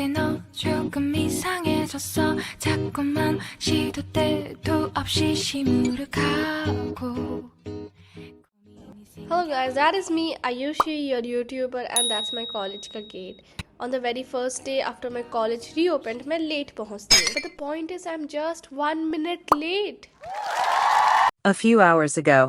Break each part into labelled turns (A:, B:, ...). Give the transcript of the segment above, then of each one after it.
A: 이제 너 조금 이상해졌어 자꾸만 시도 때도 없이 시무룩하고
B: Hello guys, that is me, Ayushi, your YouTuber, and that's my college ka gate. On the very first day after my college reopened, मैं late पहुंचती हूँ. But the point is, I'm just 1 minute late.
C: A few hours ago.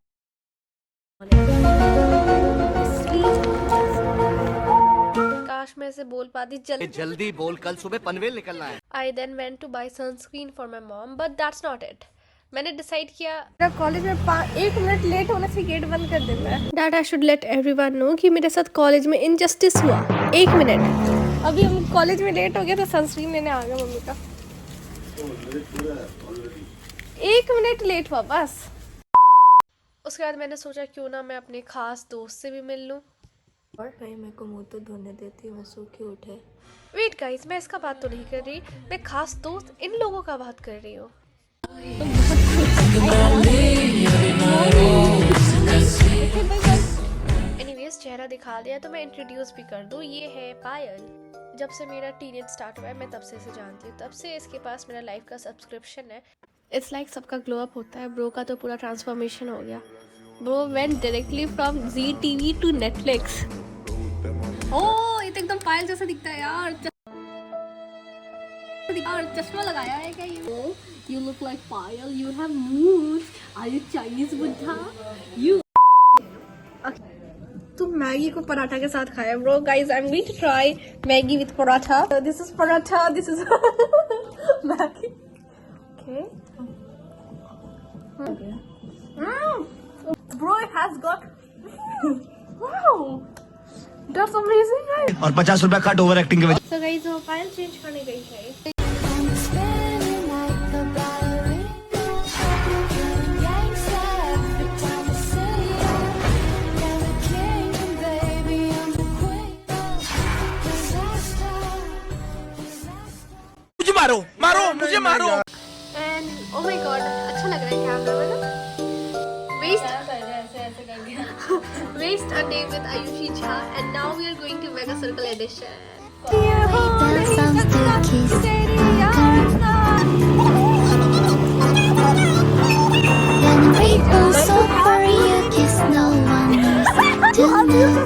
B: काश मैं इसे बोल पाती
D: जल्दी बोल, कल सुबह पनवेल निकलना है.
B: I then went to buy sunscreen for my mom, but that's not it. मैंने डिसाइड किया मेरा कॉलेज में 1 मिनट लेट होने से गेट बंद कर देता है. That I should let everyone know कि मेरे साथ कॉलेज में इनजस्टिस हुआ. 1 मिनट. अभी हम कॉलेज में लेट हो गए तो सनस्क्रीन लेने आ गए मम्मी का. 1 मिनट लेट हुआ बस. उसके बाद मैंने सोचा क्यों ना मैं अपने खास दोस्त से भी मिल लूं.
E: और भाई मेरे को मुंह तो धोने देती है, सो क्यूट है.
B: वेट गाइस, मैं इसका बात तो नहीं कर रही, मैं खास दोस्त इन लोगों का बात कर रही हूँ. एनीवेज चेहरा दिखा दिया तो मैं इंट्रोड्यूस भी कर दूँ. ये है पायल. जब से मेरा टीनेज स्टार्ट हुआ है मैं तब से इसे जानती हूँ. तब से इसके पास मेरा लाइफ का सब्सक्रिप्शन है. इट्स लाइक सबका ग्लो अप होता है. ब्रो का तो पूरा ट्रांसफॉर्मेशन हो गया. Bro went directly from ZTV to Netflix. Oh ये तो एकदम पायल जैसा दिखता है यार. चश्मा लगाया है क्या ये? You look like Payal. You have moves. Are you Chinese Buddha? You. तो मैगी को पराठा के साथ खाया. Bro, guys, I'm going to try Maggi with paratha. This is paratha. This is Maggi. Okay. Bro, it has got. Wow. That's amazing, guys.
D: और 50 रुपया cut over acting के वजह.
B: So guys, वो फाइल चेंज करने गई है.
D: मारो मारो मुझे मारो.
B: And oh my god, अच्छा लग रहा है कैमरा में ना. Waste a day with Ayushi Jha, and now we are going to Mega Circle edition.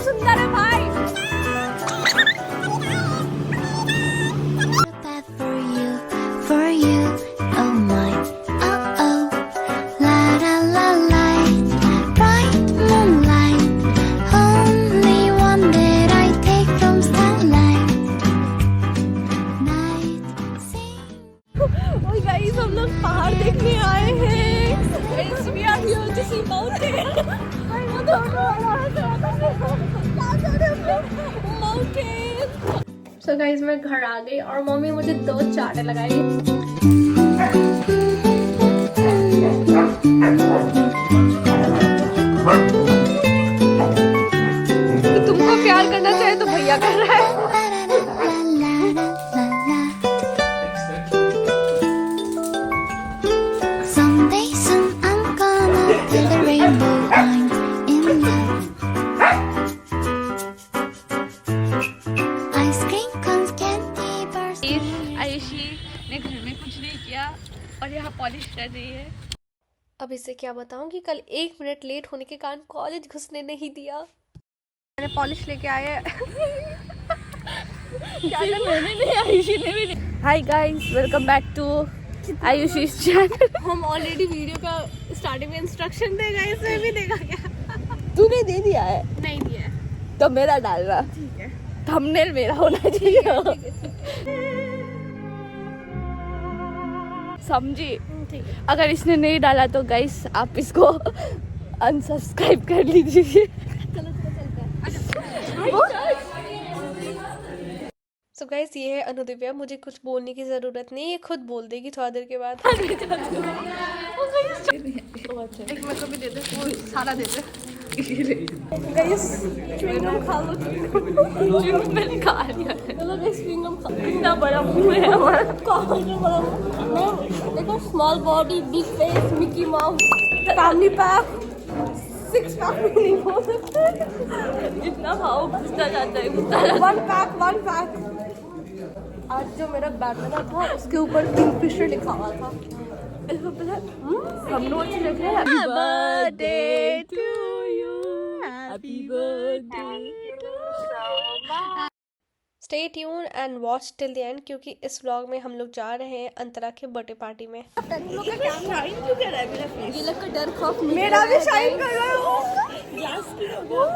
B: सुंदर है भाई. हम लोग पहाड़ देखने आए हैं. We are here to see mountain. So guys, मैं घर आ गई और मम्मी मुझे 2 चाटे लगाई. तो तुमको प्यार करना चाहिए तो भैया कर रहा है. आयुषी ने घर में कुछ नहीं किया और यहाँ पॉलिश कर रही है. अब इसे क्या बताऊं कि कल 1 मिनट लेट होने के कारण कॉलेज घुसने नहीं दिया. मैंने पॉलिश लेके आया. आयुषी ने भी. Hi guys, welcome back to Ayushi channel. हम ऑलरेडी वीडियो का स्टार्टिंग में इंस्ट्रक्शन दे गए, इसमें भी देखा क्या?
E: तूने दे दिया है?
B: नहीं दिया है.
E: तो मेरा डालना.
B: ठीक है.
E: थंबनेल मेरा होना चाहिए. समझी? अगर इसने नहीं डाला तो गाइस आप इसको अनसब्सक्राइब कर लीजिए.
B: सो गाइस, ये है अनुदिव्या. मुझे कुछ बोलने की जरूरत नहीं, ये खुद बोल देगी थोड़ा देर के बाद. एक मेरे को भी दे दे, वो सारा दे दे. गाइस च्युइंगम खा लो. च्युइंगम मैंने खा लिया है. चलो गाइस च्युइंगम खा. इतना बड़ा मुंह है हमारा. कहाँ से बड़ा मुंह? देखो, small body big face Mickey mouse family pack 6 pack भी नहीं हो सकता. जितना खाओ घुसता जाता है. 1 पैक आज जो मेरा बैनर था उसके ऊपर किंगफिशर लिखा हुआ था। इसको पता हम लोग लिखे हैं happy birthday to you, happy birthday to you. Stay tune and watch till the end, क्योंकि इस व्लॉग में हम लोग जा रहे हैं अंतरा के बर्थडे पार्टी में। ये लोग का डर खौफ मेरा भी शाइन कर रहा है ग्लास की। Oh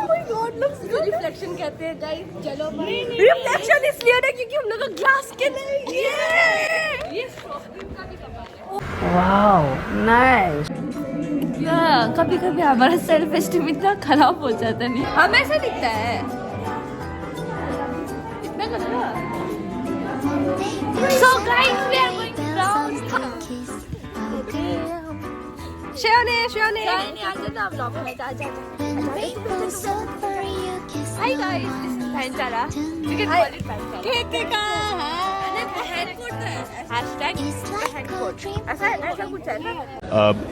B: my God, looks good. Reflection कहते हैं गाइस। चलो भाई, रिफ्लेक्शन इसलिए है क्योंकि हम लोग का ग्लास के नहीं ये स्ट्रॉबेरी का भी कमाल है।
E: Wow nice. या कभी कभी हमारा सेल्फ एस्टीम इतना खराब हो जाता नहीं, हमेशा दिखता है। So guys, we are going down.
B: श्याने
E: Hi guys, this is Bhansara. You can call it Bhansara. ऐसा कुछ है ना।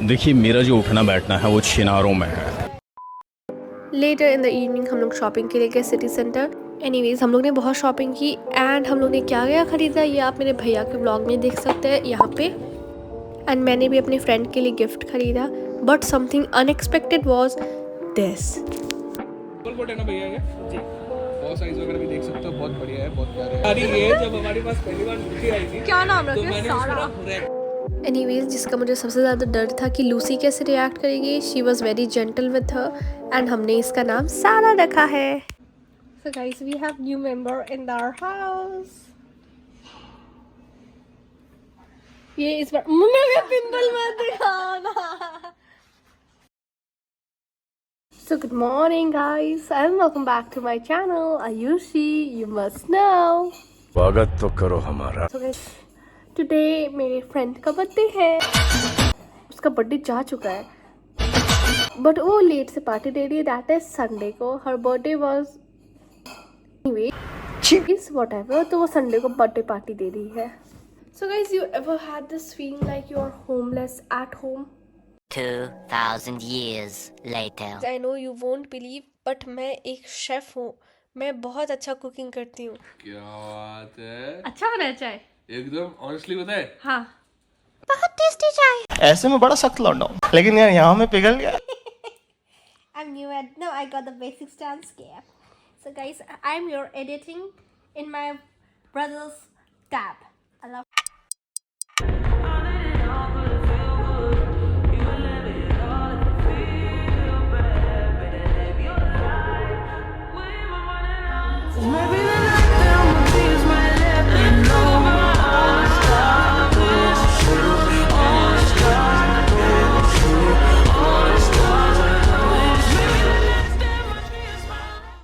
F: देखिए मेरा जो उठना बैठना है वो छिनारों में है।
B: लेटर इन द इवनिंग हम लोग शॉपिंग के लिए गए सिटी सेंटर। एनीवेज हम लोग ने बहुत शॉपिंग की एंड हम लोग ने क्या क्या खरीदा ये आप मेरे भैया के ब्लॉग में देख सकते हैं यहाँ पे। एंड मैंने भी अपने फ्रेंड के लिए गिफ्ट खरीदा, but something unexpected was this.
G: है ना भैया ये जी, बहुत साइज वगैरह भी देख सकते हो, बहुत बढ़िया है, बहुत प्यारे है। अरे ये जब हमारे पास पहली बार लूसी आई थी,
B: क्या नाम
G: तो
B: रखे
G: मैंने
B: सारा। एनीवेज जिसका मुझे सबसे ज़्यादा डर था कि लूसी कैसे रिएक्ट करेगी, she was very gentle with her and हमने इसका नाम सारा रखा है। So guys, we have new member in our house. ये इस बार मुझे पिंपल मत दिखाना। So good morning guys and welcome back to my channel Ayushi, you must know.
F: स्वागत तो करो हमारा।
B: So guys, today मेरे फ्रेंड का बर्थडे है। उसका बर्थडे जा चुका है बट वो लेट से पार्टी दे रही है, दैट इज संडे को। हर birthday was anyway is whatever, तो वो संडे को बर्थडे पार्टी दे रही है। So guys, you ever had this feeling like you are homeless at home?
H: 2,000 years later.
B: I know you won't believe, but मैं एक chef हूँ। मैं बहुत अच्छा कुकिंग करती हूँ।
G: क्या बात है,
E: अच्छा बना चाय
G: एकदम ऑनेस्टली बताए।
E: हाँ।
B: बहुत टेस्टी चाय।
D: ऐसे में बड़ा सख्त लौंडा हूं, लेकिन यार यहाँ में पिघल गया।
B: I'm new at no, I got the basics down scare. So guys, I'm your editing in my brother's tab. I love.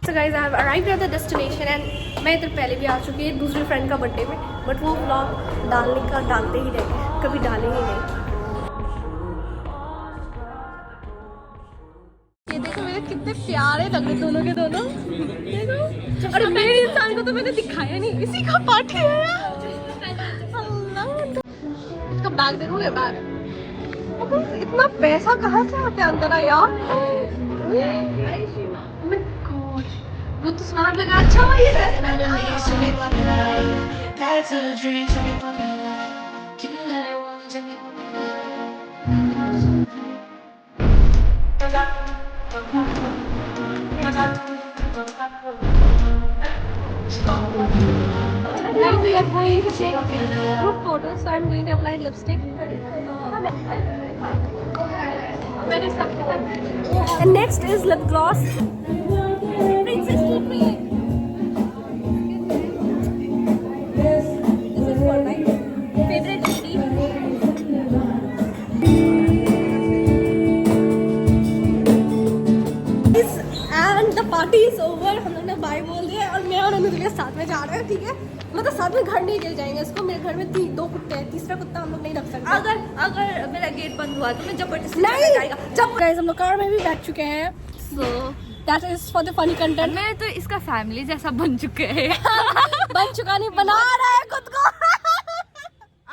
B: So guys, I have arrived at the destination and मैं इधर पहले भी आ चुकी है दूसरी फ्रेंड का birthday में, but वो व्लॉग डालते ही रहे, कभी डाले ही नहीं। ये देखो मेरे कितने प्यारे लग रहे दोनों के दोनों। देखो, अरे मेरे इंसान को तो मैंने दिखाया नहीं, इसी का पार्टी है। अल्लाह, इसका बैग देखोगे, बैग इतना पैसा कहाँ से आता है अंदर यार। वो तो स्मार्ट लगा, अच्छा हुआ ये we are going to take group photos, so I'm going to apply lipstick. And next is lip gloss. Princess treatment. This is for my favorite lady. And the party is over. हम लोग ने bye बोल दिया और मैं और अनुज साथ में जा रहे हैं, ठीक है? मतलब साथ में घर नहीं ले जाएंगे इसको। मेरे घर में दो कुत्ते हैं, तीसरा कुत्ता हम लोग नहीं रख सकते।
E: अगर मेरा गेट बंद हुआ तो मैं जबरदस्ती
B: नहीं
E: जाएगा।
B: जब गाइस हम लोग कार में भी बैठ चुके हैं, so that is for the funny content.
E: मैं तो इसका फैमिली जैसा बन चुके हैं।
B: बन चुका नहीं, बना रहा है खुद को।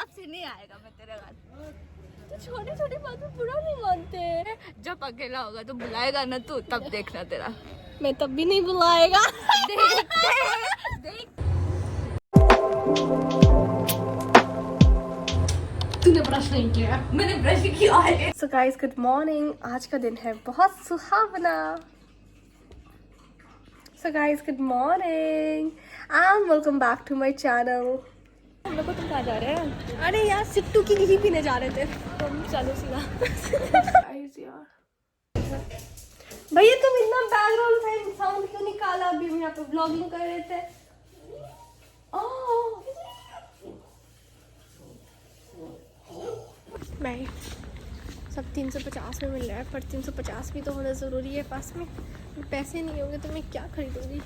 E: अब से नहीं आएगा मैं तेरे घर।
B: छोटी छोटी बात में बुरा नहीं मानते।
E: जब अकेला होगा तो बुलाएगा ना तू, तब देखना तेरा।
B: मैं तब भी नहीं बुलाएगा।
E: देख
B: तूने ब्रश नहीं किया।
E: मैंने ब्रश किया है।
B: सो गाइस गुड मॉर्निंग, आज का दिन है बहुत सुहावना। So guys good morning and welcome back to my channel.
E: हम लोग को तुम कहाँ जा रहे हैं?
B: अरे यार सिट्टू की घी पीने जा रहे थे।
E: तुम चलो सीधा।
B: भैया तुम इतना बैकग्राउंड साउंड क्यों निकाला? अभी हम यहाँ पे व्लॉगिंग कर रहे थे। भाई सब 350 में मिल रहा है, पर 350 भी तो होना ज़रूरी है पास में। पैसे नहीं होंगे तो मैं क्या खरीदूंगी?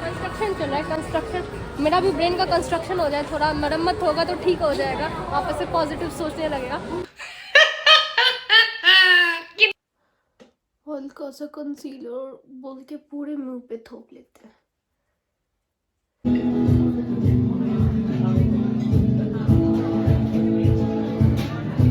B: कंस्ट्रक्शन चल रहा है, कंस्ट्रक्शन। मेरा भी ब्रेन का कंस्ट्रक्शन हो जाए, थोड़ा मरम्मत होगा तो ठीक हो जाएगा, वापस से पॉजिटिव सोचने लगेगा। हल्का सा कंसीलर बोल के पूरे मुंह पे थोप लेते हैं।